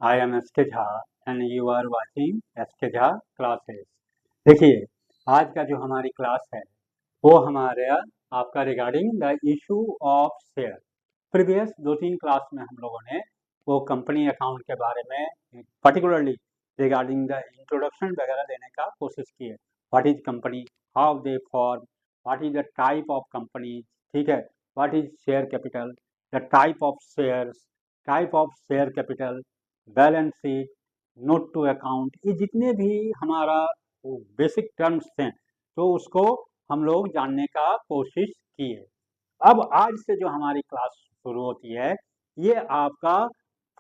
I am SK Jha and you are watching SK Jha classes। देखिए, आज का जो हमारी क्लास है वो हमारे आपका regarding the issue of share. Previous 2-3 class में हम लोगों ने वो कंपनी अकाउंट के बारे में पर्टिकुलरली रिगार्डिंग द इंट्रोडक्शन वगैरह देने का कोशिश की है। What is company, how they form, what is the type of company, ठीक है, what is share capital, the type of shares, type of share capital, balance sheet, note to account, ये जितने भी हमारा बेसिक टर्म्स हैं तो उसको हम लोग जानने का कोशिश की है। अब आज से जो हमारी क्लास शुरू होती है ये आपका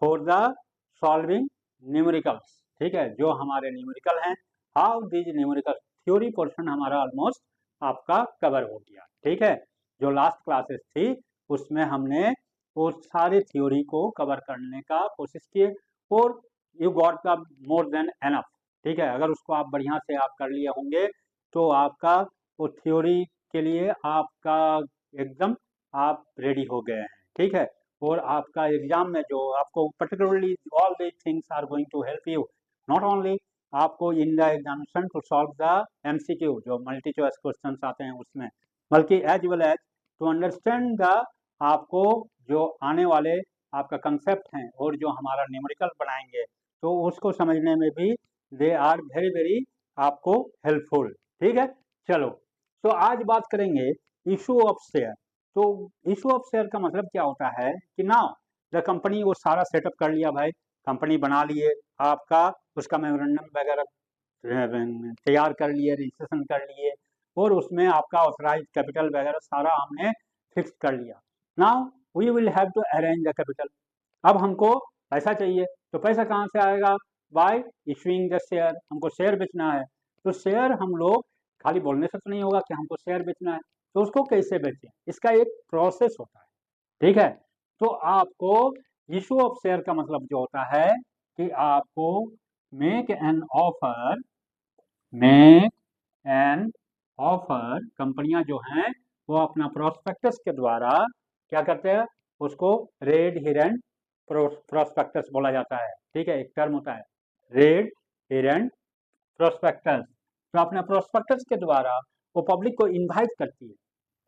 फॉर द सॉल्विंग न्यूमेरिकल्स, ठीक है, जो हमारे न्यूमेरिकल हैं, how these numerical theory portion हमारा ऑलमोस्ट आपका कवर हो गया, ठीक है। जो लास्ट क्लासेस थी उसमें हमने वो सारे थ्योरी को कवर करने का कोशिश किए और you got the more than enough, ठीक है। अगर उसको आप बढ़िया से आप कर लिए होंगे तो आपका वो थ्योरी के लिए आपका एकदम आप रेडी हो गए हैं, ठीक है। और आपका एग्जाम में जो आपको particularly all these things are going to help you not only आपको in the examination to solve the MCQ जो मल्टी चॉइस क्वेश्चन आते हैं उसमें, बल्कि as well as to understand the आपको जो आने वाले आपका कंसेप्ट हैं और जो हमारा न्यूमेरिकल बनाएंगे तो उसको समझने में भी दे आर वेरी वेरी आपको हेल्पफुल, ठीक है। चलो, तो आज बात करेंगे इशू ऑफ शेयर। तो इशू ऑफ शेयर का मतलब क्या होता है कि नाउ द कंपनी वो सारा सेटअप कर लिया भाई, कंपनी बना लिए, आपका उसका मेमोरेंडम वगैरह तैयार कर लिए, रजिस्ट्रेशन कर लिए और उसमें आपका ऑथराइज कैपिटल वगैरह सारा हमने फिक्स कर लिया। Now we will have to arrange the capital. अब हमको पैसा चाहिए, तो पैसा कहाँ से आएगा? बाय इशूइंग द शेयर, हमको शेयर बेचना है। तो शेयर हम लोग खाली बोलने से तो नहीं होगा कि हमको शेयर बेचना है, तो उसको कैसे बेचें, इसका एक प्रोसेस होता है, ठीक है। तो आपको इशू ऑफ शेयर का मतलब जो होता है कि आपको make an offer, make an offer, कंपनियां जो हैं वो अपना प्रोस्पेक्टस के द्वारा क्या करते हैं, उसको रेड हिरन प्रोस्पेक्टस बोला जाता है, ठीक है, एक टर्म होता है रेड हिरन प्रोस्पेक्टस। तो अपने प्रोस्पेक्टस के द्वारा वो पब्लिक को इनवाइट करती है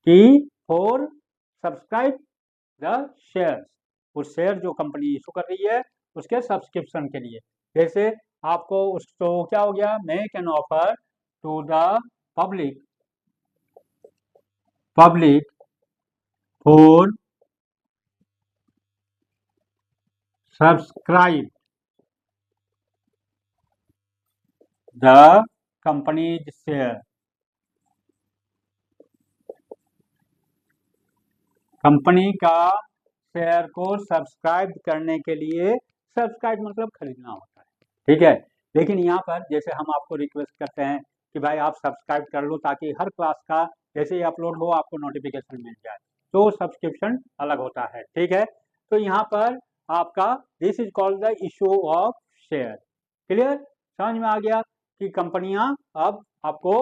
कि फॉर सब्सक्राइब द शेयर्स, उस शेयर जो कंपनी इशू कर रही है उसके सब्सक्रिप्शन के लिए। जैसे आपको उसको क्या हो गया, make an offer to the public, public for subscribe the company's share, company का शेयर को सब्सक्राइब करने के लिए, सब्सक्राइब मतलब खरीदना होता है, ठीक है। लेकिन यहाँ पर जैसे हम आपको रिक्वेस्ट करते हैं कि भाई आप सब्सक्राइब कर लो ताकि हर क्लास का जैसे ही अपलोड हो आपको नोटिफिकेशन मिल जाए, तो सब्सक्रिप्शन अलग होता है, ठीक है। तो यहाँ पर आपका this is called the issue of share. Clear, समझ में आ गया कि कंपनियां अब आपको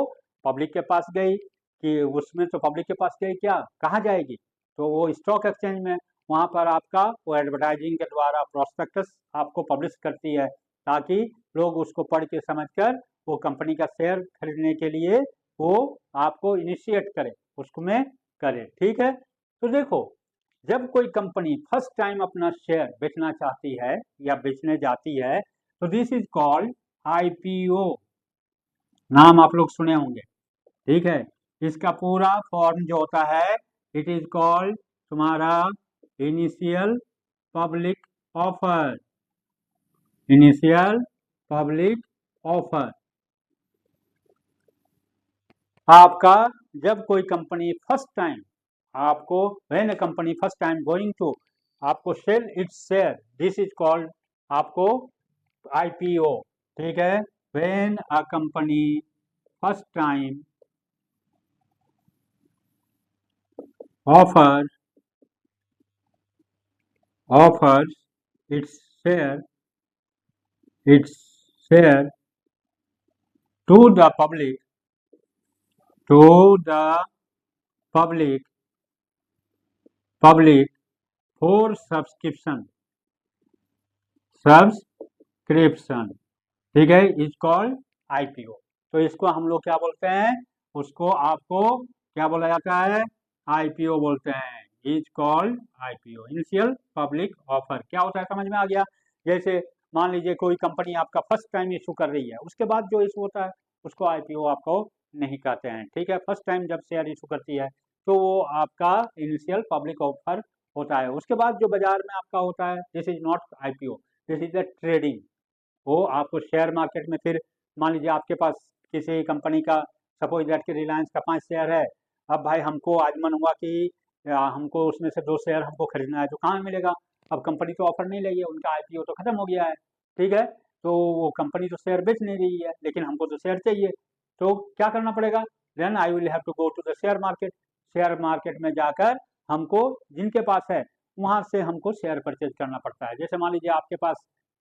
पब्लिक के पास गई कि उसमें तो पब्लिक के पास गई, क्या कहाँ जाएगी, तो वो स्टॉक एक्सचेंज में, वहाँ पर आपका वो एडवर्टाइजिंग के द्वारा प्रोस्पेक्टस आपको पब्लिश करती है ताकि लोग उसको पढ़ के समझकर वो कंपनी का शेयर खरीदने के लिए वो आपको इनिशिएट करे, उसमें करे, ठीक है। तो देखो, जब कोई कंपनी फर्स्ट टाइम अपना शेयर बेचना चाहती है या बेचने जाती है तो दिस इज कॉल्ड आईपीओ, नाम आप लोग सुने होंगे, ठीक है। इसका पूरा फॉर्म जो होता है इट इज कॉल्ड तुम्हारा initial public offer, initial public offer. आपका जब कोई कंपनी फर्स्ट टाइम आपको, when a company first time going to आपको sell its share, this is called आपको आईपीओ, ठीक है। When a company first time offers its share, its share to the public, to the public for subscription, subscription, ठीक है, is called IPO. तो इसको हम लोग क्या बोलते हैं, उसको आपको क्या बोला जाता है, आईपीओ बोलते हैं, is called IPO, initial public offer. क्या होता है समझ में आ गया। जैसे मान लीजिए कोई कंपनी आपका फर्स्ट टाइम इशू कर रही है, उसके बाद जो इशू होता है उसको आईपीओ आपको नहीं कहते हैं, ठीक है। फर्स्ट टाइम जब शेयर इशू करती है तो वो आपका इनिशियल पब्लिक ऑफर होता है। उसके बाद जो बाजार में आपका होता है, this is not IPO, this is the trading. वो आपको शेयर मार्केट में फिर मान लीजिए आपके पास किसी कंपनी का, सपोज दैट कि रिलायंस का 5 शेयर है। अब भाई हमको आज मन हुआ कि हमको उसमें से 2 शेयर हमको खरीदना है, तो कहाँ मिलेगा। अब कंपनी तो ऑफर नहीं लगी है, उनका आईपीओ तो खत्म हो गया है, ठीक है। तो वो कंपनी तो शेयर बेच नहीं रही है, लेकिन हमको तो शेयर चाहिए। तो क्या करना पड़ेगा, then I will have to go to the share market. Share market में जाकर हमको जिनके पास है वहाँ से हमको शेयर परचेज करना पड़ता है। जैसे मान लीजिए आपके पास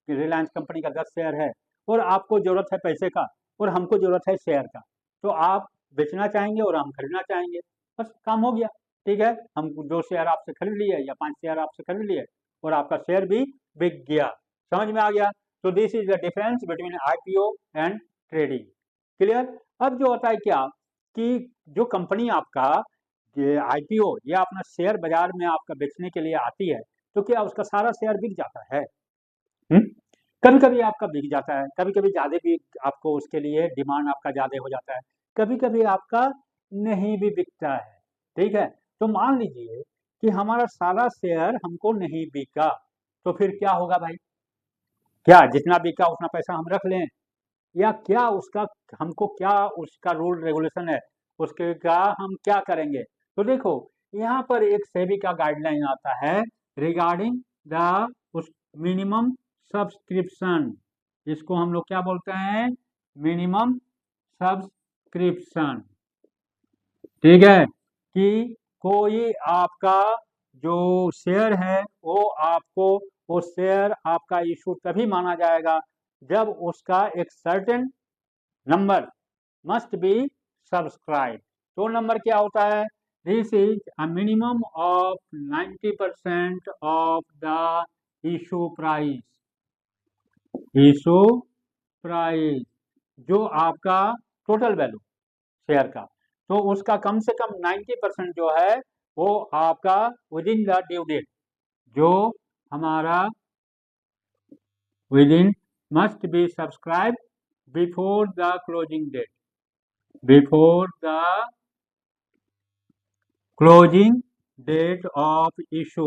रिलायंस कंपनी का 10 शेयर है और आपको जरूरत है पैसे का और हमको जरूरत है शेयर का, तो आप बेचना चाहेंगे और हम खरीदना चाहेंगे, बस काम हो गया, ठीक है। हम 2 शेयर आपसे खरीद लिए या 5 शेयर आपसे खरीद लिए और आपका शेयर भी बिक गया। समझ में आ गया। तो this is the difference between IPO and trading. Clear. अब जो होता है क्या कि जो कंपनी आपका ये आईपीओ या अपना शेयर बाजार में आपका बेचने के लिए आती है, तो क्या उसका सारा शेयर बिक जाता है। कभी कभी आपका बिक जाता है, कभी कभी ज्यादा भी आपको उसके लिए डिमांड आपका ज्यादा हो जाता है, कभी कभी आपका नहीं भी बिकता है, ठीक है। तो मान लीजिए कि हमारा सारा शेयर हमको नहीं बिका, तो फिर क्या होगा भाई, क्या जितना बिका उतना पैसा हम रख लें, या क्या उसका हमको क्या उसका रूल रेगुलेशन है, उसके का हम क्या करेंगे। तो देखो यहाँ पर एक सेबी का गाइडलाइन आता है रिगार्डिंग द उस मिनिमम सब्सक्रिप्शन, इसको हम लोग क्या बोलते हैं, मिनिमम सब्सक्रिप्शन, ठीक है। कि कोई आपका जो शेयर है वो आपको, वो शेयर आपका इशू तभी माना जाएगा जब उसका एक certain number must be subscribe. तो नंबर क्या होता है, this is a minimum of 90% of the issue price, issue price जो आपका टोटल वैल्यू शेयर का, तो उसका कम से कम 90% जो है वो आपका within the due date, जो हमारा within must be subscribe before the closing date, before the closing date of issue,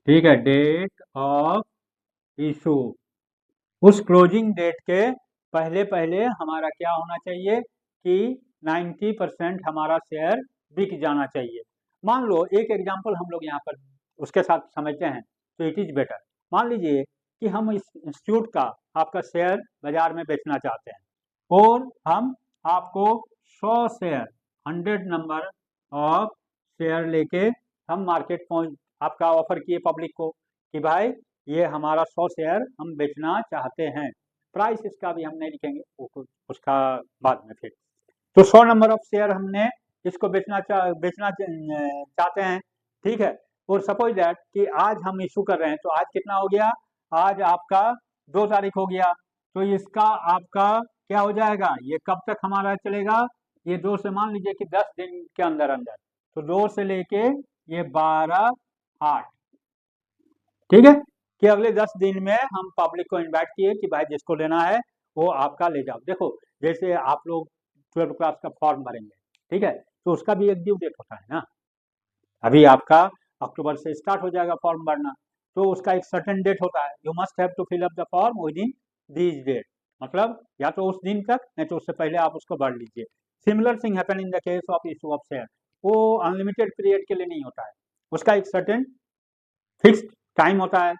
ठीक है, डेट ऑफ इशू। उस क्लोजिंग डेट के पहले पहले हमारा क्या होना चाहिए कि 90% हमारा शेयर बिक जाना चाहिए। मान लो एक एग्जांपल हम लोग यहाँ पर उसके साथ समझते हैं तो इट इज बेटर। मान लीजिए कि हम इस इंस्टीट्यूट का आपका शेयर बाजार में बेचना चाहते हैं और हम आपको 100 शेयर 100 नंबर ऑफ शेयर लेके हम मार्केट पहुंच आपका ऑफर किए पब्लिक को कि भाई ये हमारा 100 शेयर हम बेचना चाहते हैं। प्राइस इसका भी हम नहीं लिखेंगे, उसका बाद में फिर। तो 100 नंबर ऑफ शेयर हमने इसको बेचना चाहते हैं, ठीक है। और सपोज दैट कि आज हम इशू कर रहे हैं, तो आज कितना हो गया, आज आपका 2 तारीख हो गया, तो इसका आपका क्या हो जाएगा, ये कब तक हमारा चलेगा, ये 2 से मान लीजिए कि 10 दिन के अंदर अंदर, तो 2 से लेके ये 12/8, ठीक है, कि अगले 10 दिन में हम पब्लिक को इनवाइट किए कि भाई जिसको लेना है वो आपका ले जाओ। देखो जैसे आप लोग 12th क्लास का फॉर्म भरेंगे, ठीक है, तो उसका भी एक ड्यू डेट होता है ना। अभी आपका अक्टूबर से स्टार्ट हो जाएगा फॉर्म भरना, तो उसका एक सर्टेन डेट होता है, you must have to fill up the form within these date, मतलब या तो उस दिन तक नहीं तो उससे पहले आप उसको भर लीजिए। Similar thing happen in the case of issue of share, वो अनलिमिटेड पीरियड के लिए नहीं होता है, उसका एक सर्टेन फिक्स्ड टाइम होता है,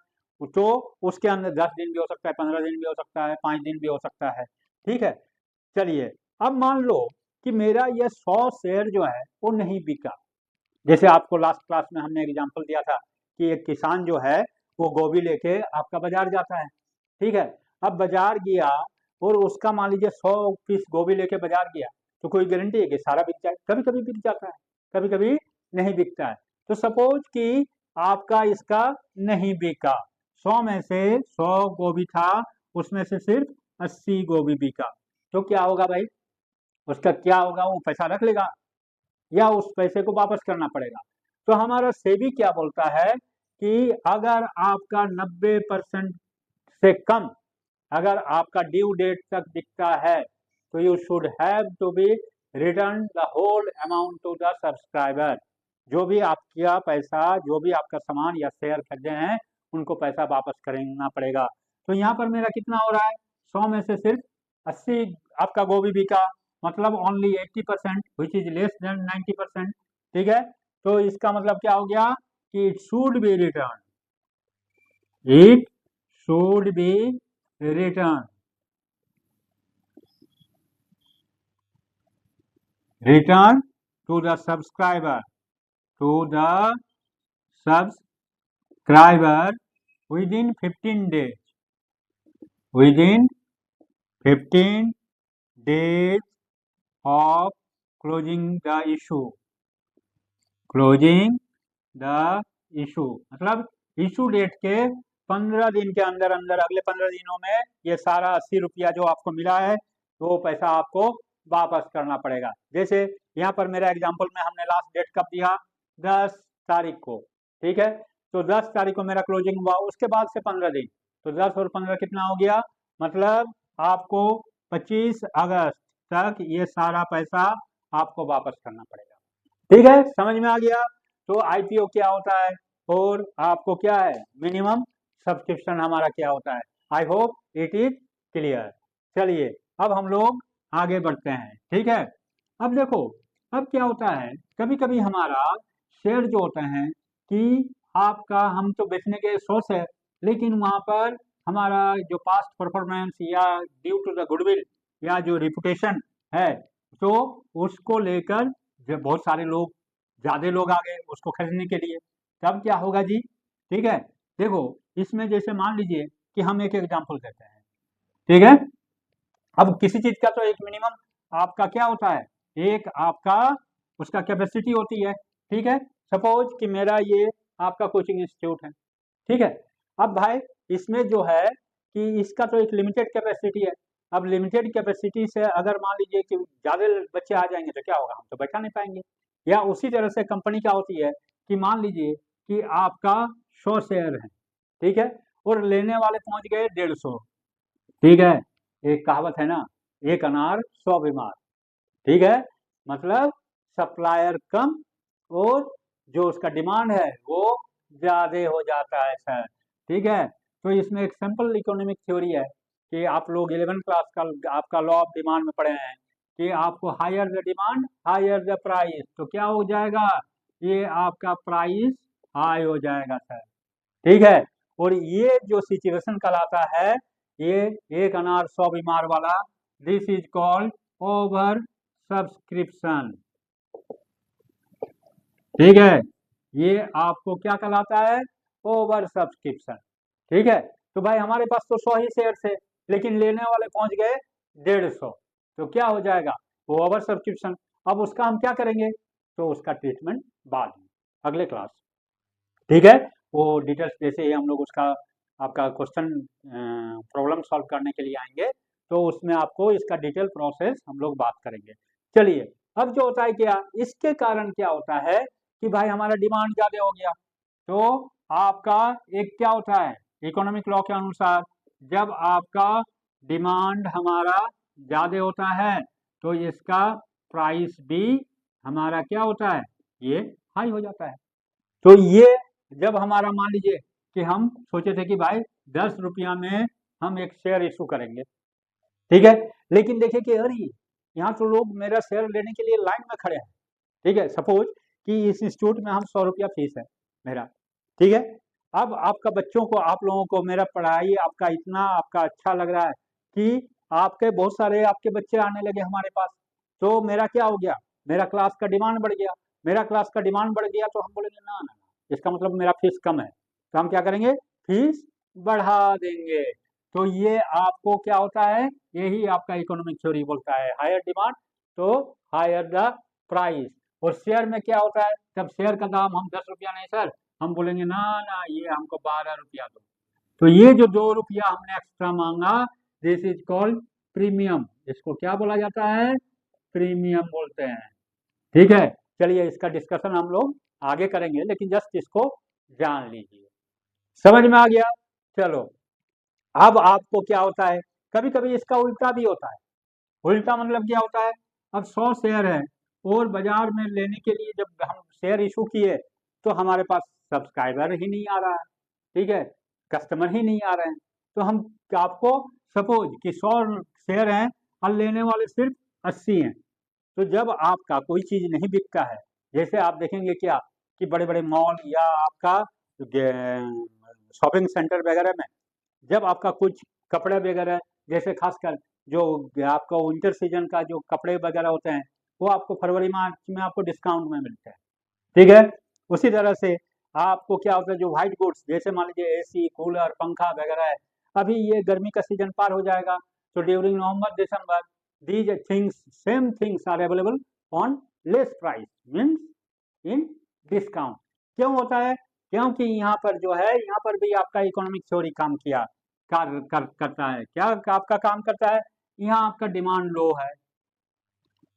तो उसके अंदर 10 दिन भी हो सकता है, 15 दिन भी हो सकता है, 5 दिन भी हो सकता है, ठीक है। चलिए अब मान लो कि मेरा ये 100 शेयर जो है वो नहीं बिका। जैसे आपको लास्ट क्लास में हमने एग्जांपल दिया था कि एक किसान जो है वो गोभी लेके आपका बाजार जाता है, ठीक है। अब बाजार गया और उसका मान लीजिए 100 पीस गोभी लेके बाजार गया, तो कोई गारंटी है कि सारा बिक जाए, कभी कभी बिक जाता है, कभी कभी नहीं बिकता है। तो सपोज कि आपका इसका नहीं बिका, 100 में से 100 गोभी था उसमें से सिर्फ 80 गोभी बिका, तो क्या होगा भाई, उसका क्या होगा, वो पैसा रख लेगा या उस पैसे को वापस करना पड़ेगा। तो हमारा सेबी क्या बोलता है कि अगर आपका 90% से कम अगर आपका ड्यू डेट तक दिखता है तो you should have to be return the whole amount to the subscriber. जो भी आपका पैसा, जो भी आपका सामान या शेयर खरीदे हैं उनको पैसा वापस करना पड़ेगा। तो यहाँ पर मेरा कितना हो रहा है, 100 में से सिर्फ 80 आपका गोभी बिका, मतलब only 80% which is less than 90%। ठीक है, तो इसका मतलब क्या हो गया कि it should B return, it should B return, return to the subscriber, to the subscriber within 15 days, within 15 days of closing the issue, closing the issue मतलब इशू डेट के 15 दिन के अंदर अंदर, अगले 15 दिनों में ये सारा 80 रुपया जो आपको मिला है तो वो पैसा आपको वापस करना पड़ेगा। जैसे यहाँ पर मेरा एग्जांपल में हमने लास्ट डेट कब दिया, 10 तारीख को। ठीक है, तो 10 तारीख को मेरा क्लोजिंग हुआ, उसके बाद से 15 दिन, तो 10 और 15 कितना हो गया, मतलब आपको 25 अगस्त तक ये सारा पैसा आपको वापस करना पड़ेगा। ठीक है, समझ में आ गया। तो आईपीओ क्या होता है और आपको क्या है मिनिमम सब्सक्रिप्शन हमारा क्या होता है। I hope it is clear. चलिए अब हम लोग आगे बढ़ते हैं। ठीक है, अब देखो अब क्या होता है, कभी कभी हमारा शेयर जो होते हैं कि आपका, हम तो बेचने के सोच है लेकिन वहां पर हमारा जो पास्ट परफॉर्मेंस या ड्यू टू द गुडविल या जो रिपुटेशन है तो उसको लेकर जब बहुत सारे लोग, ज्यादा लोग आ गए उसको खरीदने के लिए, तब क्या होगा जी। ठीक है, देखो इसमें जैसे मान लीजिए कि हम एक एग्जांपल देते हैं। ठीक है, अब किसी चीज का तो एक मिनिमम आपका क्या होता है, एक आपका उसका कैपेसिटी होती है। ठीक है, सपोज कि मेरा ये आपका कोचिंग इंस्टीट्यूट है। ठीक है, अब भाई इसमें जो है कि इसका तो एक लिमिटेड कैपेसिटी है। अब लिमिटेड कैपेसिटी से अगर मान लीजिए कि ज्यादा बच्चे आ जाएंगे तो क्या होगा, हम तो बैठा नहीं पाएंगे। या उसी तरह से कंपनी क्या होती है कि मान लीजिए कि आपका 100 शेयर है। ठीक है, और लेने वाले पहुंच गए 150। ठीक है, एक कहावत है ना, एक अनार 100 बीमार। ठीक है, मतलब सप्लायर कम और जो उसका डिमांड है वो ज्यादा हो जाता है सर। ठीक है, तो इसमें एक सिंपल इकोनॉमिक थ्योरी है कि आप लोग 11 क्लास का आपका लॉ ऑफ डिमांड में पढ़े हैं कि आपको higher the demand higher the price, तो क्या हो जाएगा, ये आपका प्राइस हाई हो जाएगा सर। ठीक है, और ये जो सिचुएशन कहलाता है, ये एक अनार 100 बीमार वाला, this is called over subscription. ठीक है, ये आपको क्या कहलाता है, ओवर सब्सक्रिप्शन। ठीक है, तो भाई हमारे पास तो 100 ही शेयर थे लेकिन लेने वाले पहुंच गए 150, तो क्या हो जाएगा, वो ओवर सब्सक्रिप्शन। अब उसका हम क्या करेंगे, तो उसका ट्रीटमेंट बाद में अगले क्लास। ठीक है, वो डिटेल्स जैसे ही हम लोग उसका आपका क्वेश्चन प्रॉब्लम सॉल्व करने के लिए आएंगे तो उसमें आपको इसका डिटेल प्रोसेस हम लोग बात करेंगे। चलिए अब जो होता है क्या, इसके कारण क्या होता है कि भाई हमारा डिमांड ज्यादा हो गया, तो आपका एक क्या होता है इकोनॉमिक लॉ के अनुसार, जब आपका डिमांड हमारा ज्यादा होता है तो इसका प्राइस भी हमारा क्या होता है, ये हाई हो जाता है। तो ये जब हमारा मान लीजिए कि हम सोचे थे कि भाई 10 रुपया में हम एक शेयर इशू करेंगे। ठीक है, लेकिन देखिए कि अरे यहाँ तो लोग मेरा शेयर लेने के लिए लाइन में खड़े हैं। ठीक है, सपोज कि इस इंस्टीट्यूट में हम 100 रुपया फीस है मेरा। ठीक है, अब आपका बच्चों को, आप लोगों को मेरा पढ़ाई आपका इतना आपका अच्छा लग रहा है कि आपके बहुत सारे आपके बच्चे आने लगे हमारे पास, तो मेरा क्या हो गया, मेरा क्लास का डिमांड बढ़ गया। मेरा क्लास का डिमांड बढ़ गया तो हम बोलेंगे ना ना, इसका मतलब मेरा फीस कम है, तो हम क्या करेंगे, फीस बढ़ा देंगे। तो ये आपको क्या होता है, यही आपका इकोनॉमिक थ्योरी बोलता है, हायर डिमांड तो हायर द प्राइस। और शेयर में क्या होता है, जब शेयर का दाम हम 10 रुपया नहीं सर, हम बोलेंगे ना ना ये हमको 12 रुपया दो। तो ये जो 2 रुपया हमने एक्स्ट्रा मांगा, दिस इज कॉल्ड प्रीमियम। इसको क्या बोला जाता है? प्रीमियम बोलते हैं। ठीक है, चलिए इसका डिस्कशन हम लोग आगे करेंगे, लेकिन जस्ट इसको जान लीजिए। समझ में आ गया? चलो, अब आपको क्या होता है, कभी कभी इसका उल्टा भी होता है। उल्टा मतलब क्या होता है? अब 100 शेयर है और बाजार में लेने के लिए जब हम शेयर इशू किए तो हमारे पास सब्सक्राइबर ही नहीं आ रहा है, ठीक है, कस्टमर ही नहीं आ रहे हैं। तो हम आपको सपोज कि 100 शेयर हैं और लेने वाले सिर्फ 80 हैं। तो जब आपका कोई चीज नहीं बिकता है, जैसे आप देखेंगे क्या कि बड़े बड़े मॉल या आपका शॉपिंग सेंटर वगैरह में जब आपका कुछ कपड़े वगैरह, जैसे खासकर जो आपका विंटर सीजन का जो कपड़े वगैरह होते हैं वो आपको फरवरी मार्च में आपको डिस्काउंट में मिलते हैं, ठीक है। उसी तरह से आपको क्या होता है, जो व्हाइट गुड्स जैसे मान लीजिए एसी कूलर पंखा वगैरह है, अभी ये गर्मी का सीजन पार हो जाएगा तो during November December these things same things are available on less price means in discount. क्यों होता है? क्योंकि यहाँ पर जो है, यहाँ पर भी आपका इकोनॉमिक थ्योरी काम किया करता है। क्या आपका काम करता है? यहाँ आपका डिमांड लो है,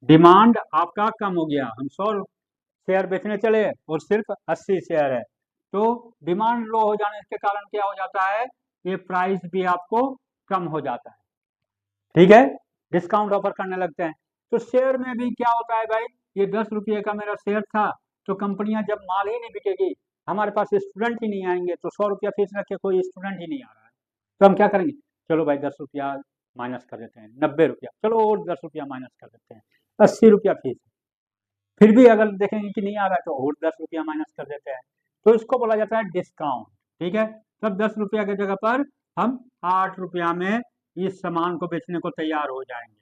डिमांड आपका कम हो गया, हम 100 शेयर बेचने चले और सिर्फ 80 शेयर है, तो डिमांड लो हो जाने के कारण क्या हो जाता है, ये प्राइस भी आपको कम हो जाता है, ठीक है, डिस्काउंट ऑफर करने लगते हैं। तो शेयर में भी क्या होता है भाई, ये 10 रुपये का मेरा शेयर था, तो कंपनियां जब माल ही नहीं बिकेगी, हमारे पास स्टूडेंट ही नहीं आएंगे, तो 100 रुपया फीस रख के कोई स्टूडेंट ही नहीं आ रहा है, तो हम क्या करेंगे, चलो भाई 10 रुपया माइनस कर देते हैं, 90 रुपया, चलो और 10 रुपया माइनस कर देते हैं, 80 रुपया फीस। फिर भी अगर देखेंगे कि नहीं आ रहा है तो और 10 रुपया माइनस कर देते हैं, तो इसको बोला जाता है डिस्काउंट, ठीक है। तब 10 रुपया की जगह पर हम 8 रुपया में इस सामान को बेचने को तैयार हो जाएंगे।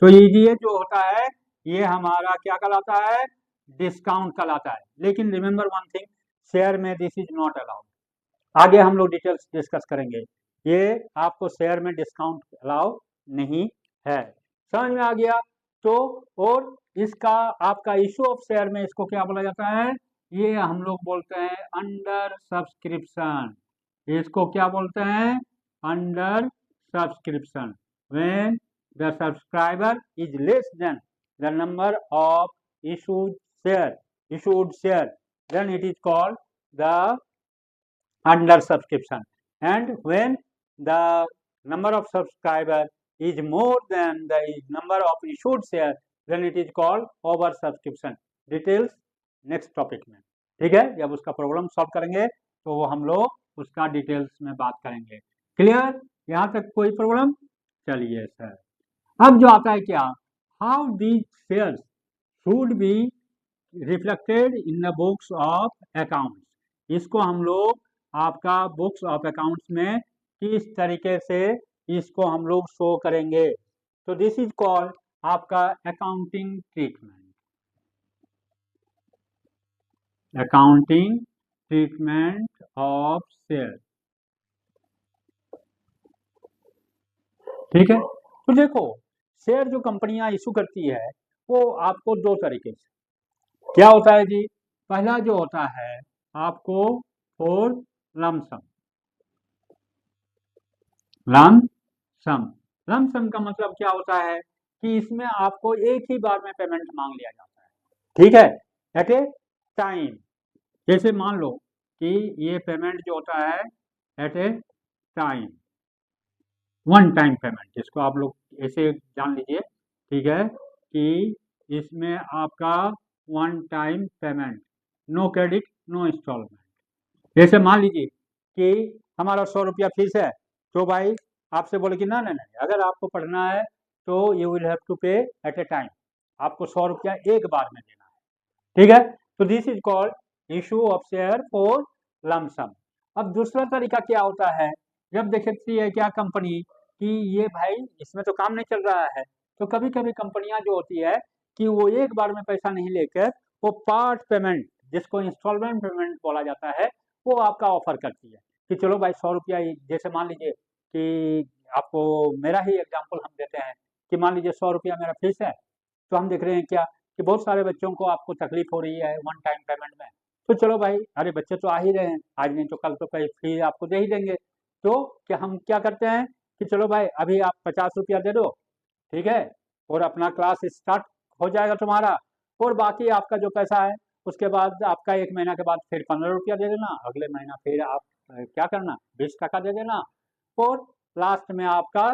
तो ये जो होता है ये हमारा क्या कहलाता है, डिस्काउंट कहलाता है। लेकिन रिमेंबर वन थिंग, शेयर में दिस इज नॉट अलाउड। आगे हम लोग डिटेल्स डिस्कस करेंगे, ये आपको शेयर में डिस्काउंट अलाउ नहीं है। समझ में आ गया? तो और इसका आपका इशू ऑफ शेयर में इसको क्या बोला जाता है, ये हम लोग बोलते हैं अंडर सब्सक्रिप्शन। इसको क्या बोलते हैं, under subscription. When the subscriber is less than the number of issued share, then it is called the under subscription, and when the number of subscriber is more than the number of issued share, then it is called over subscription। Details next topic में, ठीक है, जब उसका problem solve करेंगे तो वो हम लोग उसका डिटेल्स में बात करेंगे। क्लियर? यहाँ तक कोई प्रॉब्लम? चलिए सर, अब जो आता है क्या, how these shares should be reflected in the books of accounts. इसको हम लोग आपका बुक्स ऑफ अकाउंट्स में किस तरीके से इसको हम लोग शो करेंगे, तो दिस इज कॉल्ड आपका accounting treatment. Accounting treatment of share, ठीक है। तो देखो, शेयर जो कंपनियां इशू करती है वो आपको दो तरीके से, क्या होता है जी, पहला जो होता है आपको फॉर लमसम। लमसम का मतलब क्या होता है कि इसमें आपको एक ही बार में पेमेंट मांग लिया जाता है, ठीक है, एट ए टाइम। जैसे मान लो कि ये पेमेंट जो होता है at a time, one time payment, जिसको आप लोग ऐसे जान लीजिए, ठीक है, कि इसमें आपका one time payment, no credit no instalment. जैसे मान लीजिए कि हमारा 100 रुपया फीस है, तो भाई आपसे बोले कि ना ना नहीं, अगर आपको पढ़ना है तो यू विल हैव टू पे एट ए टाइम, आपको 100 रुपया एक बार में देना है, ठीक है। तो this is called issue of share for lump sum. अब दूसरा तरीका क्या होता है, जब देखती है क्या कंपनी कि ये भाई इसमें तो काम नहीं चल रहा है, तो कभी कभी कंपनियां जो होती है कि वो एक बार में पैसा नहीं लेकर वो पार्ट पेमेंट, जिसको इंस्टॉलमेंट पेमेंट बोला जाता है, वो आपका ऑफर करती है कि चलो भाई 100 रुपया, जैसे मान लीजिए कि आपको मेरा ही एग्जांपल हम देते हैं कि मान लीजिए 100 रुपया मेरा फीस है, तो हम देख रहे हैं क्या कि बहुत सारे बच्चों को आपको तकलीफ हो रही है वन टाइम पेमेंट में, तो चलो भाई, अरे बच्चे तो आ ही रहे हैं, आज नहीं तो कल तो फीस आपको दे ही देंगे, तो क्या हम क्या करते हैं कि चलो भाई अभी आप 50 रुपया दे दो, ठीक है, और अपना क्लास स्टार्ट हो जाएगा तुम्हारा, और बाकी आपका जो पैसा है उसके बाद आपका 1 महीना के बाद फिर 15 रुपया दे देना, अगले महीना फिर आप क्या करना 20 टका दे देना, और लास्ट में आपका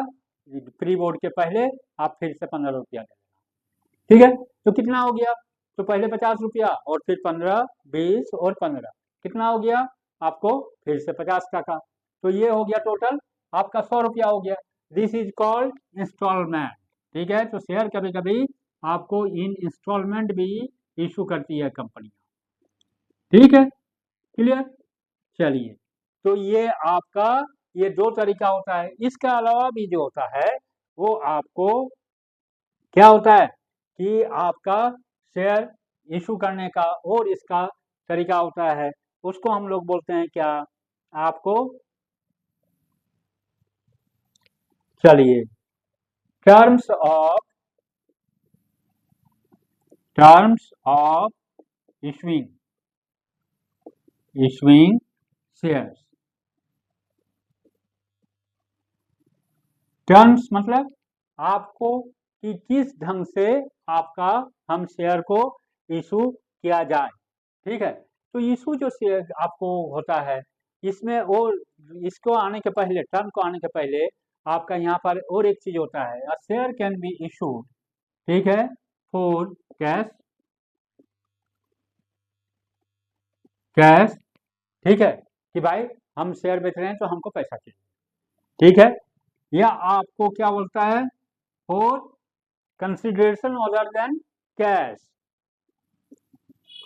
प्री बोर्ड के पहले आप फिर से 15 रुपया दे देना। ठीक है, तो कितना हो गया, तो पहले 50 रुपया और फिर 15, 20 और 15, कितना हो गया आपको फिर से 50 टका, तो ये हो गया टोटल आपका 100 रुपया हो गया। This is called instalment. ठीक है, तो शेयर कभी कभी आपको इन इंस्टॉलमेंट भी इशू करती है कंपनी। ठीक है, क्लियर। चलिए, तो ये आपका ये 2 तरीका होता है। इसके अलावा भी जो होता है वो आपको क्या होता है कि आपका शेयर इशू करने का और इसका तरीका होता है, उसको हम लोग बोलते हैं क्या आपको, चलिए, terms of issuing shares. Terms मतलब आपको कि किस ढंग से आपका हम शेयर को इशू किया जाए। ठीक है, तो इशू जो शेयर आपको होता है इसमें, और इसको आने के पहले, टर्म को आने के पहले आपका यहाँ पर और एक चीज होता है, a share can be issued, ठीक है, फॉर कैश, ठीक है, कि भाई हम शेयर बेच रहे हैं तो हमको पैसा चाहिए। ठीक है, या आपको क्या बोलता है, for consideration other than cash,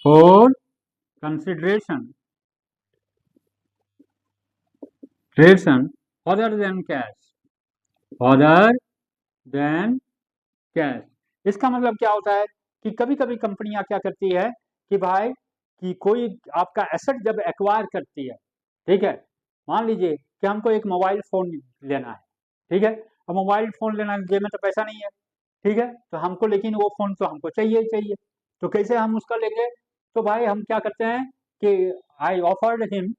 for consideration other than cash. इसका मतलब क्या होता है कि कभी कभी कंपनियां क्या करती है कि भाई कि कोई आपका एसेट जब एक्वायर करती है, ठीक है, मान लीजिए कि हमको एक मोबाइल फोन लेना है, ठीक है, अब मोबाइल फोन लेना है, जेब में तो पैसा नहीं है, ठीक है, तो हमको लेकिन वो फोन तो हमको चाहिए ही चाहिए, तो कैसे हम उसका लेंगे, तो भाई हम क्या करते हैं कि आई ऑफर्ड हिम,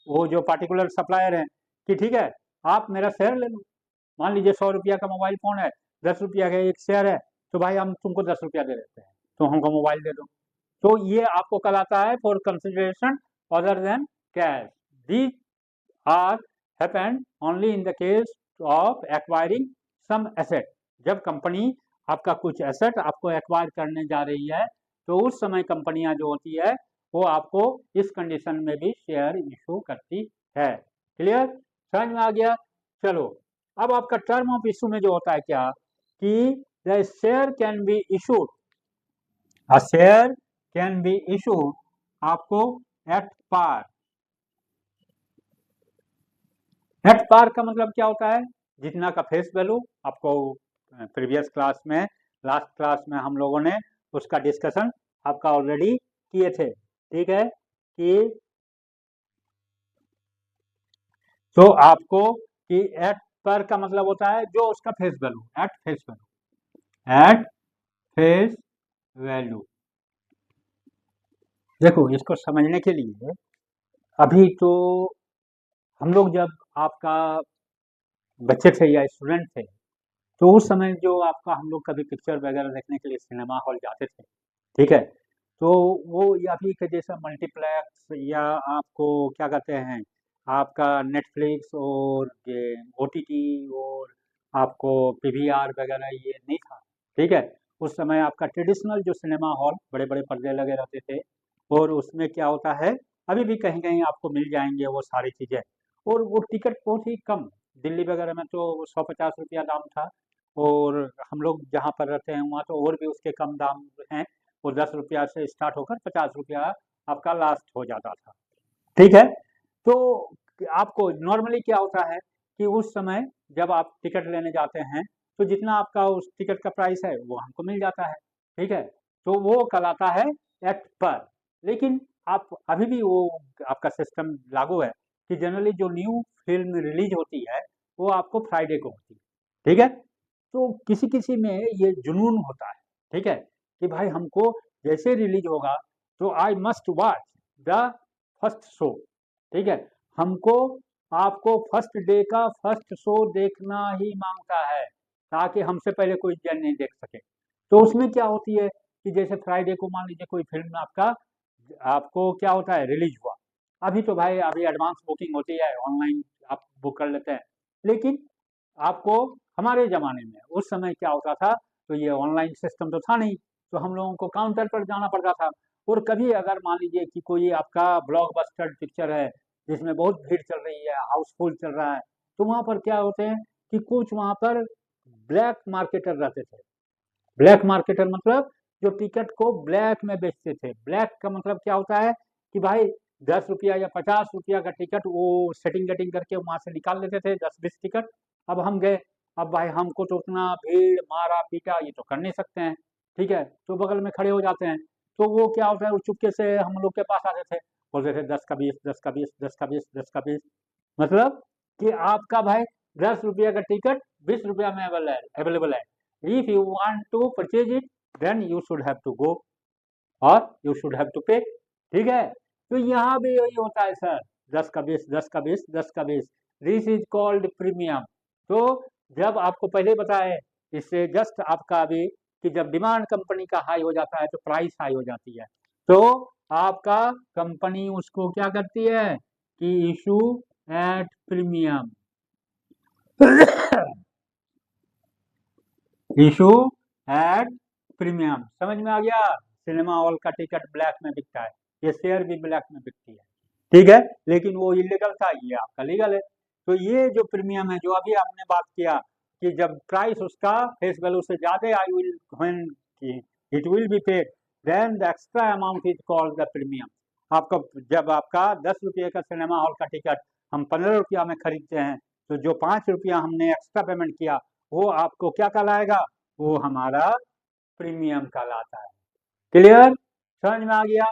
वो जो पर्टिकुलर सप्लायर है, कि ठीक है आप मेरा शेयर ले लो, मान लीजिए 100 रुपया का मोबाइल फोन है, 10 रुपया का एक शेयर है, तो भाई हम तुमको 10 रुपया दे देते हैं, तो हमको मोबाइल दे दो, तो ये आपको कहलाता है for consideration other than cash. These are happened only in the case of acquiring some asset. जब कंपनी आपका कुछ एसेट आपको एक्वायर करने जा रही है, तो उस समय कंपनियां जो होती है वो आपको इस कंडीशन में भी शेयर इशू करती है। क्लियर, समझ में आ गया। चलो, अब आपका टर्म ऑफ इशू में जो होता है क्या कि the share can be issued, a share can be issued आपको एट पार। एट पार का मतलब क्या होता है, जितना का फेस वैल्यू आपको प्रीवियस क्लास में, लास्ट क्लास में हम लोगों ने उसका डिस्कशन आपका ऑलरेडी किए थे। ठीक है, कि तो आपको कि एट पर का मतलब होता है जो उसका face value, at face value, at face value. देखो, इसको समझने के लिए अभी तो हम लोग जब आपका बच्चे थे या स्टूडेंट थे, तो उस समय जो आपका हम लोग कभी पिक्चर वगैरह देखने के लिए सिनेमा हॉल जाते थे, ठीक है, तो वो अभी के जैसा मल्टीप्लेक्स या आपको क्या कहते हैं आपका नेटफ्लिक्स और ये ओटीटी और आपको पीवीआर वगैरह ये नहीं था। ठीक है, उस समय आपका ट्रेडिशनल जो सिनेमा हॉल बड़े बड़े पर्दे लगे रहते थे, और उसमें क्या होता है अभी भी कहीं कहीं आपको मिल जाएंगे वो सारी चीज़ें, और वो टिकट बहुत ही कम, दिल्ली वगैरह में तो 150 रुपया दाम था, और हम लोग जहाँ पर रहते हैं वहाँ तो और भी उसके कम दाम हैं, वो 10 रुपया से स्टार्ट होकर 50 रुपया आपका लास्ट हो जाता था। ठीक है, तो आपको नॉर्मली क्या होता है कि उस समय जब आप टिकट लेने जाते हैं तो जितना आपका उस टिकट का प्राइस है वो हमको मिल जाता है। ठीक है, तो वो कहलाता है एट पर। लेकिन आप अभी भी वो आपका सिस्टम लागू है कि जनरली जो न्यू फिल्म रिलीज होती है वो आपको फ्राइडे को होती है। ठीक है, तो किसी किसी में ये जुनून होता है, ठीक है, कि भाई हमको जैसे रिलीज होगा तो I must watch the first show. ठीक है, हमको आपको फर्स्ट डे का फर्स्ट शो देखना ही मांगता है, ताकि हमसे पहले कोई जन नहीं देख सके। तो उसमें क्या होती है कि जैसे फ्राइडे को मान लीजिए कोई फिल्म आपका आपको क्या होता है रिलीज हुआ, अभी तो भाई अभी एडवांस बुकिंग होती है, ऑनलाइन आप बुक कर लेते हैं। लेकिन आपको हमारे ज़माने में उस समय क्या होता था, तो ये ऑनलाइन सिस्टम तो था नहीं, तो हम लोगों को काउंटर पर जाना पड़ता था। और कभी अगर मान लीजिए कि कोई आपका ब्लॉकबस्टर पिक्चर है, जिसमें बहुत भीड़ चल रही है, हाउसफुल चल रहा है, तो वहाँ पर क्या होते हैं कि कुछ वहाँ पर ब्लैक मार्केटर रहते थे। ब्लैक मार्केटर मतलब जो टिकट को ब्लैक में बेचते थे। ब्लैक का मतलब क्या होता है कि भाई 10 रुपया या 50 रुपया का टिकट वो सेटिंग गेटिंग करके वहां से निकाल लेते थे, 10-20 टिकट। अब हम गए, अब भाई हमको तो उतना भीड़ मारा पीटा ये तो कर नहीं सकते हैं, ठीक है, तो बगल में खड़े हो जाते हैं। तो वो क्या होता है, वो चुपके से हम लोग के पास आते थे, बोलते थे 10 का 20, 10 का 20, 10 का 20, 10 का 20, मतलब कि आपका भाई 10 रुपया का टिकट 20 रुपया में अवेलेबल है। If you want to purchase it, then you should have to go or you should have to pay। ठीक है, तो यहाँ भी यही होता है सर, 10 का 20, 10 का 20, 10 का 20, दिस इज कॉल्ड प्रीमियम। तो जब आपको पहले बताए, इससे जस्ट आपका अभी कि जब डिमांड कंपनी का हाई हो जाता है तो प्राइस हाई हो जाती है, तो आपका कंपनी उसको क्या करती है कि issue at premium issue at premium. समझ में आ गया, सिनेमा हॉल का टिकट ब्लैक में बिकता है, ये शेयर भी ब्लैक में बिकती है, ठीक है, लेकिन वो इलीगल था, ये आपका लीगल है। तो ये जो प्रीमियम है, जो अभी हमने बात किया कि जब प्राइस उसका फेस वैल्यू से ज्यादा I will when it will be paid, then the extra amount is called the premium. आपका जब आपका 10 रुपये का सिनेमा हॉल का टिकट हम 15 रुपया में खरीदते हैं, तो जो 5 रुपया हमने एक्स्ट्रा पेमेंट किया वो आपको क्या कहलाएगा, वो हमारा प्रीमियम कहलाता है। क्लियर, समझ में आ गया।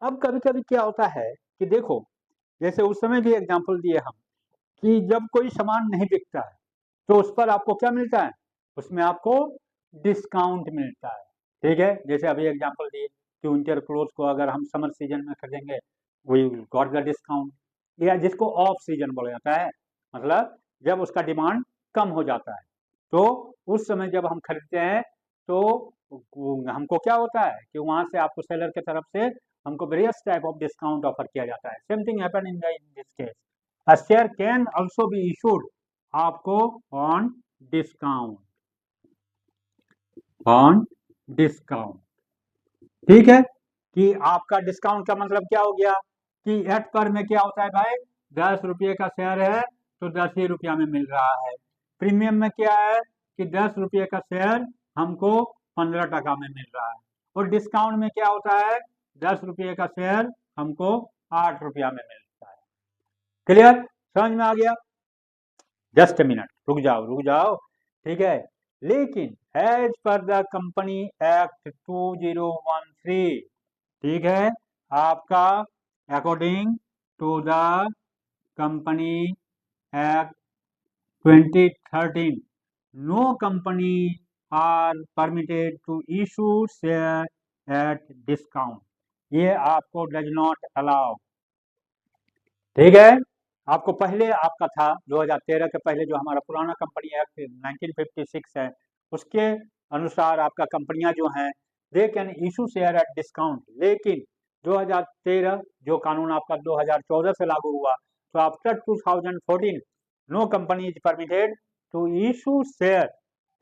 अब कभी कभी क्या होता है कि देखो, जैसे उस समय भी एग्जांपल दिए हम कि जब कोई सामान नहीं बिकता है तो उस पर आपको क्या मिलता है, उसमें आपको डिस्काउंट मिलता है, ठीक है। जैसे अभी एग्जांपल दिए कि विंटर क्लोथ को अगर हम समर सीजन में खरीदेंगे, वी गॉट द डिस्काउंट, या जिसको ऑफ सीजन बोला जाता है, मतलब जब उसका डिमांड कम हो जाता है, तो उस समय जब हम खरीदते हैं तो हमको क्या होता है कि वहां से आपको सेलर के तरफ से हमको various type of discount offer किया जाता है। Same thing happen in this case, a share can also be issued आपको ऑन डिस्काउंट, ऑन डिस्काउंट, ठीक है। कि आपका डिस्काउंट का मतलब क्या हो गया कि एट पर में क्या होता है भाई, 10 रुपये का शेयर है तो 10 ही रुपया में मिल रहा है। प्रीमियम में क्या है कि 10 रुपये का शेयर हमको 15 टका में मिल रहा है, और डिस्काउंट में क्या होता है, 10 रुपये का शेयर हमको 8 रुपया में मिलता है। क्लियर, समझ में आ गया। जस्ट ए मिनट, रुक जाओ, ठीक है। लेकिन as per the company act 2013, ठीक है, आपका according to the company act 2013, no company are permitted to issue share at discount, ये आपको डज नॉट अलाउ, ठीक है। आपको पहले आपका था 2013 के पहले जो हमारा पुराना कंपनी एक्ट 1956 है, उसके अनुसार आपका कंपनियां जो हैं they can issue share at discount. लेकिन 2013 जो कानून आपका 2014 से लागू हुआ, तो after 2014 no company is permitted to issue share,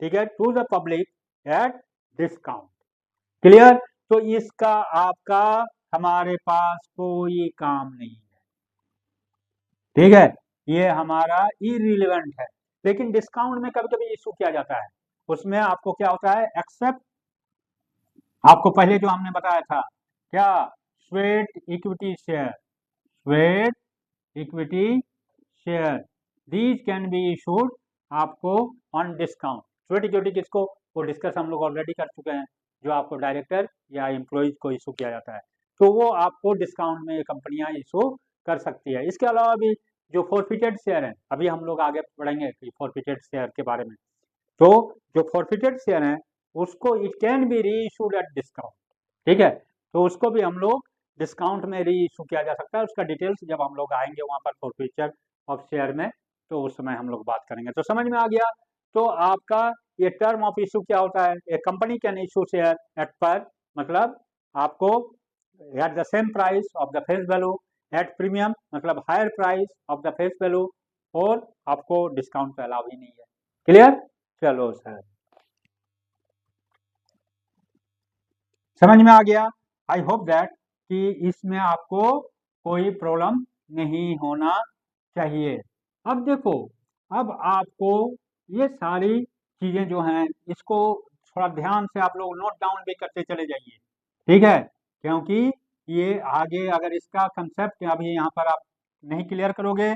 ठीक है, to the public at discount. Clear, तो इसका आपका हमारे पास कोई काम नहीं है, ठीक है, ये हमारा इरिलेवेंट है। लेकिन डिस्काउंट में कभी कभी इशू किया जाता है, उसमें आपको क्या होता है, एक्सेप्ट आपको पहले जो हमने बताया था क्या, sweat equity share, sweat equity share, these can be issued आपको ऑन डिस्काउंट। स्वेट इक्विटी किसको, वो डिस्कस हम लोग ऑलरेडी कर चुके हैं, जो आपको डायरेक्टर या एम्प्लॉइज को इशू किया जाता है, तो वो आपको डिस्काउंट में ये कंपनियां इशू कर सकती है। इसके अलावा भी जो फॉरफिटेड शेयर है, अभी हम लोग आगे पढ़ेंगे कि फॉरफिटेड शेयर के बारे में, तो जो फॉरफिटेड शेयर है उसको इट कैन बी री इशूड एट डिस्काउंट, ठीक है, तो उसको भी हम लोग डिस्काउंट में री इशू किया जा सकता है। उसका डिटेल्स जब हम लोग आएंगे वहां पर फॉरफिचर ऑफ शेयर में, तो उस समय हम लोग बात करेंगे। तो समझ में आ गया। तो आपका ये टर्म ऑफ इशू क्या होता है? A company can issue share at par, मतलब आपको at the same price of the face value, at premium मतलब higher price of the face value, और आपको डिस्काउंट तो अलाउ ही नहीं है। क्लियर? चलो सर, समझ में आ गया। आई होप दैट कि इसमें आपको कोई प्रॉब्लम नहीं होना चाहिए। अब देखो, अब आपको ये सारी चीजें जो हैं इसको थोड़ा ध्यान से आप लोग नोट डाउन भी करते चले जाइए, ठीक है? क्योंकि ये आगे अगर इसका कंसेप्ट अभी यहाँ पर आप नहीं क्लियर करोगे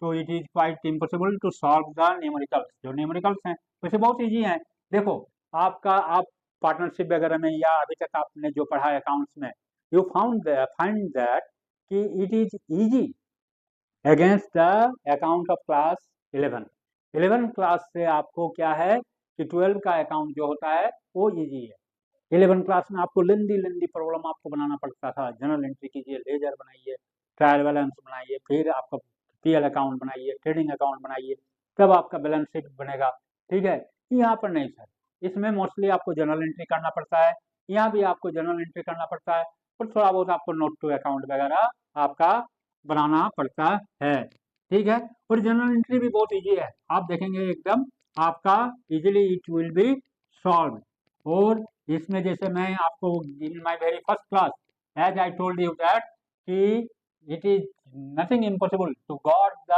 तो it is quite impossible to solve the numericals. जो न्यूमेरिकल्स हैं वैसे बहुत ईजी हैं। देखो, आपका आप पार्टनरशिप वगैरह में या अभी तक आपने जो पढ़ा है अकाउंट्स में, यू फाइंड दैट कि it is easy against the account of class 11। 11 class से आपको क्या है कि 12 का अकाउंट जो होता है वो इजी है। 11 क्लास में आपको लेंदी प्रॉब्लम आपको बनाना पड़ता था। जनरल एंट्री कीजिए, लेजर बनाइए, ट्रायल बैलेंस बनाइए, फिर आपका पीएल अकाउंट बनाइए, ट्रेडिंग अकाउंट बनाइए, तब आपका बैलेंस शीट बनेगा। ठीक है, यहाँ पर नहीं सर, इसमें मोस्टली आपको जनरल एंट्री करना पड़ता है, यहाँ भी आपको जनरल एंट्री करना पड़ता है, और थोड़ा बहुत आपको नोट टू अकाउंट वगैरह आपका बनाना पड़ता है। ठीक है, और जनरल एंट्री भी बहुत इजी है, आप देखेंगे एकदम आपका easily it will be solve. और इसमें जैसे मैं आपको in my very first class as I told you that कि it is nothing impossible to got the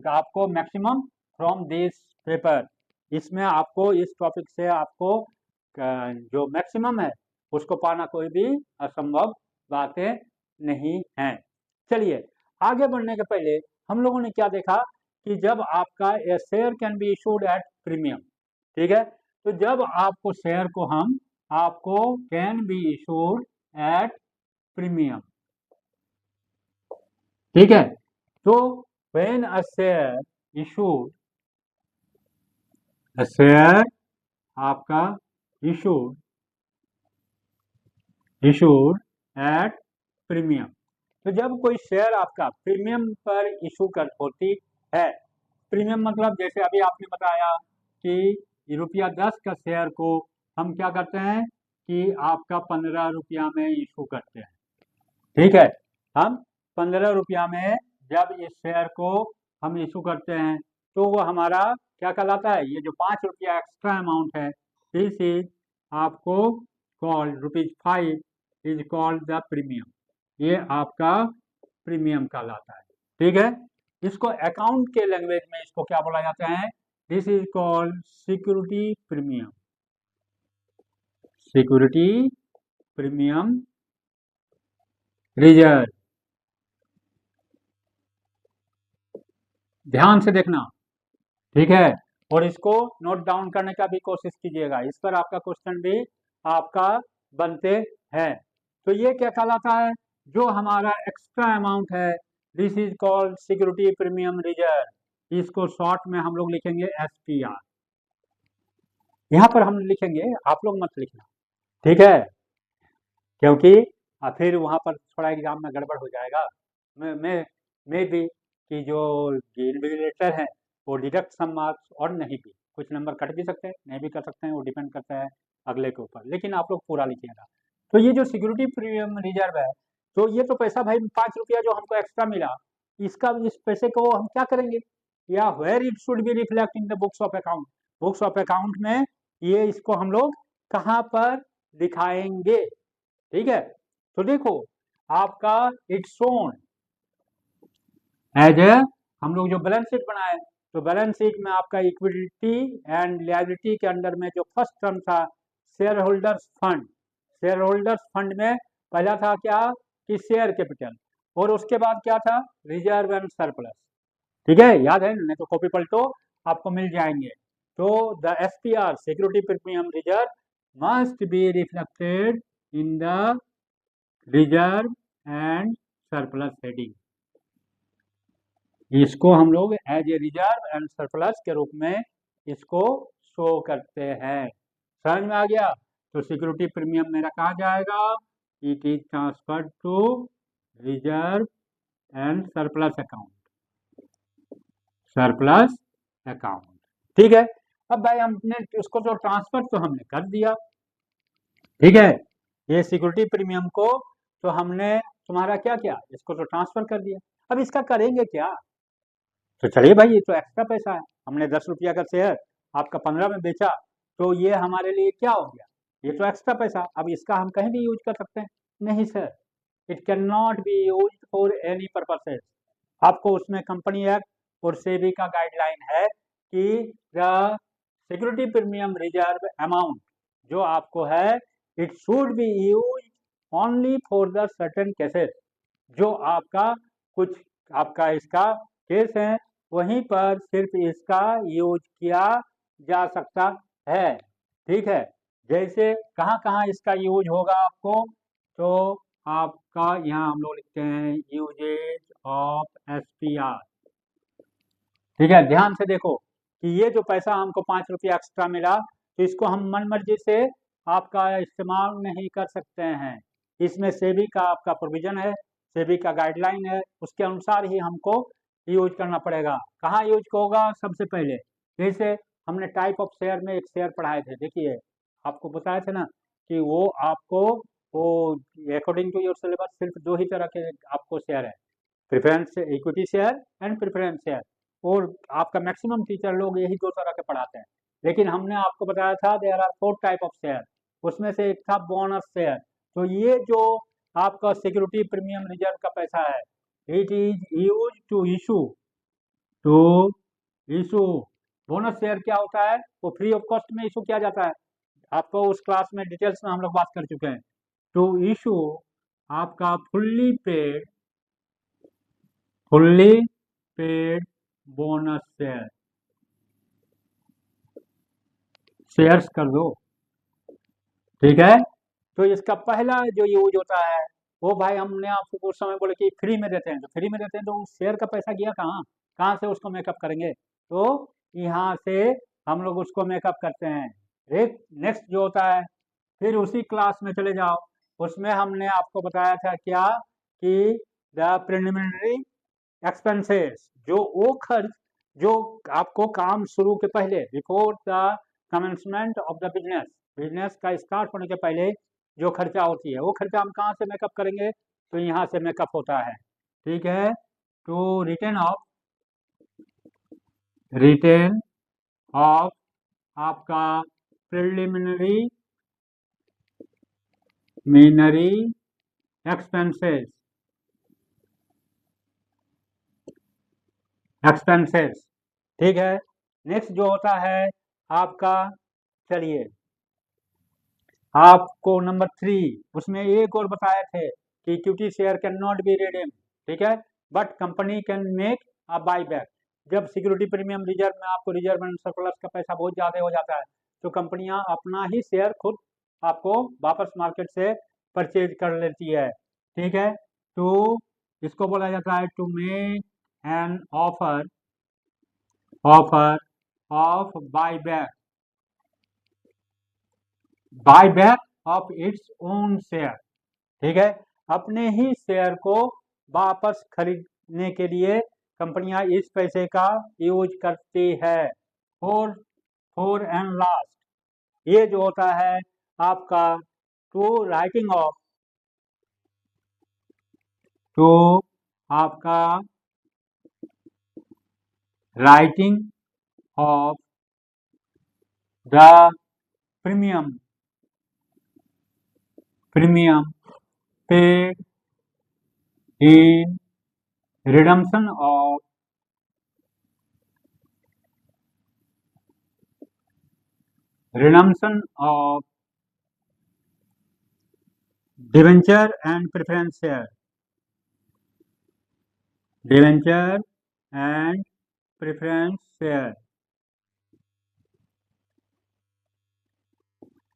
आपको मैक्सिमम फ्रॉम दिस पेपर। इसमें आपको इस टॉपिक से आपको जो मैक्सिमम है उसको पाना कोई भी असंभव बातें नहीं है। चलिए, आगे बढ़ने के पहले हम लोगों ने क्या देखा कि जब आपका a share can be issued at premium, ठीक है, तो जब आपको शेयर को हम आपको can be issued at premium, ठीक है, तो when a share issued, a share आपका इशूड एट प्रीमियम, तो जब कोई शेयर आपका प्रीमियम पर इशू कर होती है, प्रीमियम मतलब जैसे अभी आपने बताया कि ₹10 का शेयर को हम क्या करते हैं कि आपका 15 रुपया में इशू करते हैं। ठीक है, हम 15 रुपया में जब इस शेयर को हम इशू करते हैं तो वो हमारा क्या कहलाता है, ये जो 5 रुपया एक्स्ट्रा अमाउंट है, दिस इज आपको called ₹5 is called the premium, ये आपका प्रीमियम कहलाता है। ठीक है, इसको अकाउंट के लैंग्वेज में इसको क्या बोला जाता है, this is called security premium, security premium reserve. ध्यान से देखना, ठीक है, और इसको नोट डाउन करने का भी कोशिश कीजिएगा, इस पर आपका क्वेश्चन भी आपका बनते हैं। तो ये क्या कहलाता है, जो हमारा एक्स्ट्रा अमाउंट है, this is called security premium reserve, इसको शॉर्ट में हम लोग लिखेंगे SPR। यहाँ पर हम लिखेंगे, आप लोग मत लिखना, ठीक है, क्योंकि फिर वहाँ पर थोड़ा एग्जाम में गड़बड़ हो जाएगा। मैं भी कि जो इन्विजिलेटर है वो डिडक्ट सम मार्क्स और नहीं भी, कुछ नंबर कट भी सकते हैं, नहीं भी कर सकते हैं, वो डिपेंड करता है अगले के ऊपर, लेकिन आप लोग पूरा लिखिएगा। तो ये जो सिक्योरिटी प्रीमियम रिजर्व है, तो ये तो पैसा भाई 5 रुपया जो हमको एक्स्ट्रा मिला, इसका इस पैसे को हम क्या करेंगे, या where it should be reflect in the books of account, books of account में ये इसको हम लोग कहाँ पर दिखाएंगे। ठीक है, तो देखो आपका इट्स शोन एज ए, हम लोग जो बैलेंस शीट बनाए, तो बैलेंस शीट में आपका इक्विटी एंड लायबिलिटी के अंडर में जो फर्स्ट टर्म था share holders fund, share holders fund में पहला था क्या कि शेयर कैपिटल, और उसके बाद क्या था रिजर्व एंड सरप्लस। ठीक है, याद है, नहीं तो कॉपी पलटो आपको मिल जाएंगे। तो the SPR security premium reserve must be reflected in the reserve and surplus heading, इसको हम लोग as a reserve and surplus के रूप में इसको शो करते हैं। समझ में आ गया? तो सिक्योरिटी प्रीमियम मेरा कहाँ जाएगा, it is transferred to reserve and surplus account. Surplus account. ठीक है, अब भाई हमने उसको तो ट्रांसफर तो हमने कर दिया, ठीक है, ये सिक्योरिटी प्रीमियम को तो हमने तुम्हारा क्या किया, इसको तो ट्रांसफर कर दिया। अब इसका करेंगे क्या, तो चलिए भाई, ये तो एक्स्ट्रा पैसा है, हमने 10 रुपया का शेयर आपका 15 में बेचा, तो ये हमारे लिए क्या हो गया, ये तो एक्स्ट्रा पैसा। अब इसका हम कहीं भी यूज कर सकते हैं, नहीं sir, it can not be use for any purposes. आपको उसमें कंपनी एक्ट और सेबी का गाइडलाइन है कि the security premium reserve amount जो आपको है, it should B use only for the certain cases, जो आपका कुछ आपका इसका केस है वहीं पर सिर्फ इसका यूज किया जा सकता है। ठीक है, जैसे कहाँ कहाँ इसका यूज होगा आपको, तो आपका यहाँ हम लोग लिखते हैं यूजेज ऑफ एसपीआर। ठीक है, ध्यान से देखो कि ये जो पैसा हमको 5 रुपया एक्स्ट्रा मिला, तो इसको हम मन मर्जी से आपका इस्तेमाल नहीं कर सकते हैं, इसमें सेबी का आपका प्रोविजन है, सेबी का गाइडलाइन है, उसके अनुसार ही हमको यूज करना पड़ेगा। कहाँ यूज होगा, सबसे पहले जैसे हमने टाइप ऑफ शेयर में एक शेयर पढ़ाए थे, देखिए आपको बताए थे ना कि वो आपको वो अकॉर्डिंग टू योर सिलेबस सिर्फ 2 ही तरह के आपको शेयर है, preference equity share and preference share, और आपका मैक्सिमम टीचर लोग यही 2 तरह के पढ़ाते हैं। लेकिन हमने आपको बताया था there are 4 type of share, उसमें से एक था बोनस शेयर। तो ये जो आपका सिक्योरिटी प्रीमियम रिजर्व का पैसा है, it is use to to issue bonus share. क्या होता है, वो फ्री ऑफ कॉस्ट में इशू किया जाता है, आपको उस क्लास में डिटेल्स में हम लोग बात कर चुके हैं। टू इशू आपका फुल्ली पेड बोनस शेयर्स कर दो। ठीक है, तो इसका पहला जो यूज होता है वो भाई हमने आपको कुछ समय बोले कि फ्री में देते हैं, तो फ्री में देते हैं तो उस शेयर का पैसा गया कहाँ, कहाँ से उसको मेकअप करेंगे, तो यहाँ से हम लोग उसको मेकअप करते हैं। नेक्स्ट जो होता है, फिर उसी क्लास में चले जाओ, उसमें हमने आपको बताया था क्या कि द प्रिलिमिनरी एक्सपेंसेस, जो वो खर्च जो आपको काम शुरू के पहले, before the commencement of the business, business का स्टार्ट होने के पहले जो खर्चा होती है, वो खर्चा हम कहाँ से मेकअप करेंगे, तो यहाँ से मेकअप होता है। ठीक है, तो रिटेन ऑफ आपका प्रिलिमिनरी एक्सपेंसेस ठीक है, नेक्स्ट जो होता है आपका, चलिए आपको नंबर 3 उसमें एक और बताए थे कि equity share can not be redeem, ठीक है, but company can make a buy back. जब सिक्योरिटी प्रीमियम रिजर्व में आपको रिजर्व एंड सरप्लस का पैसा बहुत ज़्यादा हो जाता है, तो कंपनियां अपना ही शेयर खुद आपको वापस मार्केट से परचेज कर लेती है। ठीक है, तो इसको बोला जाता है to make an offer of buy back of its own share. ठीक है, अपने ही शेयर को वापस खरीदने के लिए कंपनियां इस पैसे का यूज करती है। फोर एंड लास्ट, ये जो होता है आपका टू आपका writing of the premium paid in redemption of debenture and preference share,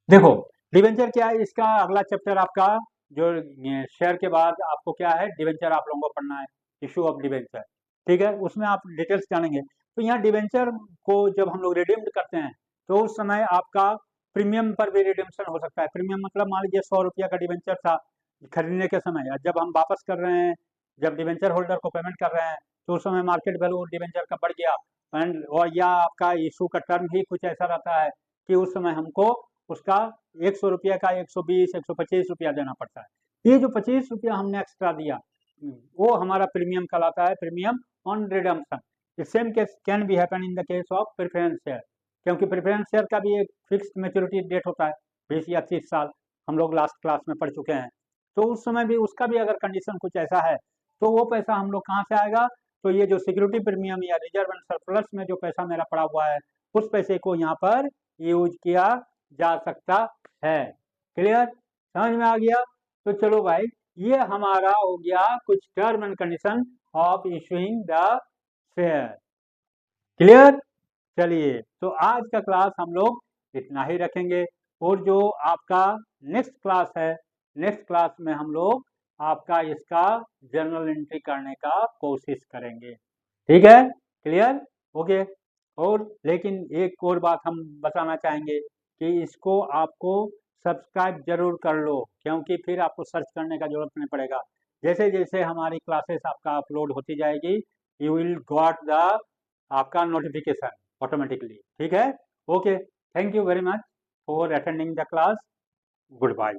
देखो डिवेंचर क्या है, इसका अगला चैप्टर आपका जो शेयर के बाद आपको क्या है, डिवेंचर आप लोगों को पढ़ना है, इशू ऑफ डिवेंचर। ठीक है, उसमें आप डिटेल्स जानेंगे। तो यहाँ डिवेंचर को जब हम लोग रिडीम्ड करते हैं, तो उस समय आपका प्रीमियम पर भी रिडीम्शन हो सकता है। प्रीमियम मतलब मान लीजिए 100 रुपया का डिवेंचर था खरीदने के समय, जब हम वापस कर रहे हैं, जब डिवेंचर होल्डर को पेमेंट कर रहे हैं, तो उस समय मार्केट वैल्यू डिबेंचर का बढ़ गया और या आपका इशू का टर्म ही कुछ ऐसा रहता है कि उस समय हमको उसका 100 रुपये का 120 125 रुपया देना पड़ता है। ये जो 25 रुपया हमने एक्स्ट्रा दिया वो हमारा प्रीमियम कहलाता है, premium on redemption. The same case can be happen in the case of preference share, क्योंकि प्रेफरेंस शेयर का भी एक फिक्स्ड मैच्योरिटी डेट होता है 20 या 30 साल, हम लोग लास्ट क्लास में पढ़ चुके हैं। तो उस समय भी उसका भी अगर कंडीशन कुछ ऐसा है तो वो पैसा हम लोग कहाँ से आएगा, तो ये जो सिक्योरिटी प्रीमियम या रिजर्व एंड सरप्लस में जो पैसा मेरा पड़ा हुआ है उस पैसे को यहाँ पर यूज किया जा सकता है। क्लियर, समझ में आ गया? तो चलो भाई, ये हमारा हो गया कुछ term and condition of issuing the share. Clear, चलिए तो आज का क्लास हम लोग इतना ही रखेंगे और जो आपका नेक्स्ट क्लास है, नेक्स्ट क्लास में हम लोग आपका इसका जर्नल एंट्री करने का कोशिश करेंगे। ठीक है, क्लियर, ओके। और लेकिन एक और बात हम बताना चाहेंगे कि इसको आपको सब्सक्राइब जरूर कर लो, क्योंकि फिर आपको सर्च करने का जरूरत नहीं पड़ेगा। जैसे जैसे हमारी क्लासेस आपका अपलोड होती जाएगी यू विल गॉट द आपका नोटिफिकेशन ऑटोमेटिकली। ठीक है, okay, thank you very much for attending the class, good bye.